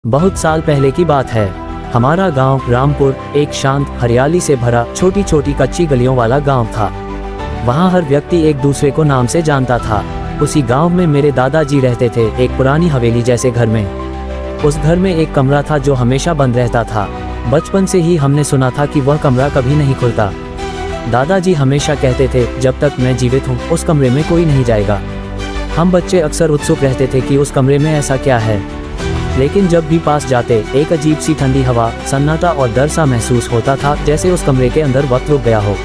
बहुत साल पहले की बात है। हमारा गांव रामपुर एक शांत हरियाली से भरा छोटी छोटी कच्ची गलियों वाला गांव था। वहां हर व्यक्ति एक दूसरे को नाम से जानता था। उसी गांव में मेरे दादाजी रहते थे, एक पुरानी हवेली जैसे घर में। उस घर में एक कमरा था जो हमेशा बंद रहता था। बचपन से ही हमने सुना था कि वह कमरा कभी नहीं खुलता। दादाजी हमेशा कहते थे, जब तक मैं जीवित हूँ उस कमरे में कोई नहीं जाएगा। हम बच्चे अक्सर उत्सुक रहते थे कि उस कमरे में ऐसा क्या है, लेकिन जब भी पास जाते एक अजीब सी ठंडी हवा, सन्नाटा और डर सा महसूस होता था, जैसे उस कमरे के अंदर वक्त रुक गया हो।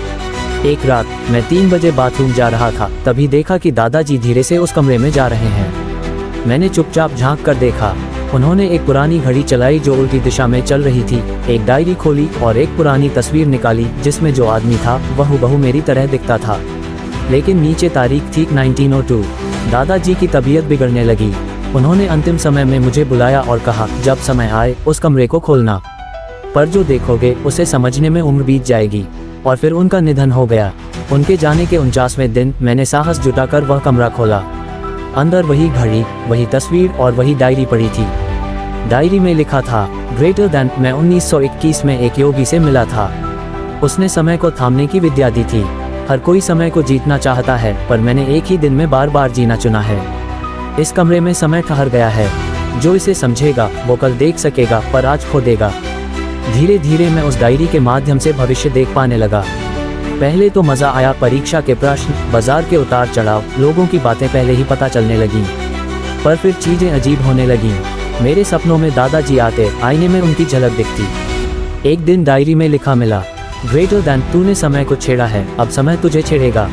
एक रात मैं 3 बजे बाथरूम जा रहा था, तभी देखा कि दादाजी धीरे से उस कमरे में जा रहे हैं। मैंने चुपचाप झांक कर देखा। उन्होंने एक पुरानी घड़ी चलाई जो उल्टी दिशा में चल रही थी, एक डायरी खोली और एक पुरानी तस्वीर निकाली जिसमें जो आदमी था वह हूबहू मेरी तरह दिखता था, लेकिन नीचे तारीख थी 1902। दादाजी की तबीयत बिगड़ने लगी। उन्होंने अंतिम समय में मुझे बुलाया और कहा, जब समय आए उस कमरे को खोलना, पर जो देखोगे उसे समझने में उम्र बीत जाएगी। और फिर उनका निधन हो गया। उनके जाने के 49वें दिन मैंने साहस जुटाकर वह कमरा खोला। अंदर वही घड़ी, वही तस्वीर और वही डायरी पड़ी थी। डायरी में लिखा था, ग्रेटर दैन। मैं 1921 में एक योगी से मिला था। उसने समय को थामने की विद्या दी थी। हर कोई समय को जीतना चाहता है, पर मैंने एक ही दिन में बार बार जीना चुना है। इस कमरे में समय ठहर गया है। जो इसे समझेगा वो कल देख सकेगा, पर आज खो देगा। धीरे धीरे मैं उस डायरी के माध्यम से भविष्य देख पाने लगा। पहले तो मज़ा आया, परीक्षा के प्रश्न, बाजार के उतार चढ़ाव, लोगों की बातें पहले ही पता चलने लगीं। पर फिर चीज़ें अजीब होने लगीं। मेरे सपनों में दादाजी आते, आईने में उनकी झलक दिखती। एक दिन डायरी में लिखा मिला, ग्रेटर दैन। तूने समय को छेड़ा है, अब समय तुझे छेड़ेगा।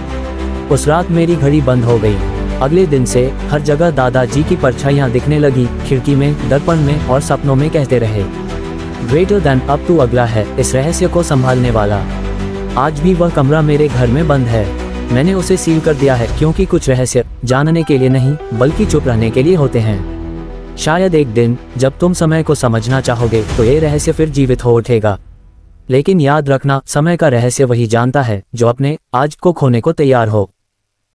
उस रात मेरी घड़ी बंद हो गई। अगले दिन से हर जगह दादाजी की परछाइयाँ दिखने लगी, खिड़की में, दर्पण में और सपनों में कहते रहे, ग्रेटर दैन, अब तू अगला है इस रहस्य को संभालने वाला। आज भी वह कमरा मेरे घर में बंद है। मैंने उसे सील कर दिया है, क्योंकि कुछ रहस्य जानने के लिए नहीं बल्कि चुप रहने के लिए होते हैं। शायद एक दिन जब तुम समय को समझना चाहोगे तो ये रहस्य फिर जीवित हो उठेगा। लेकिन याद रखना, समय का रहस्य वही जानता है जो अपने आज को खोने को तैयार हो।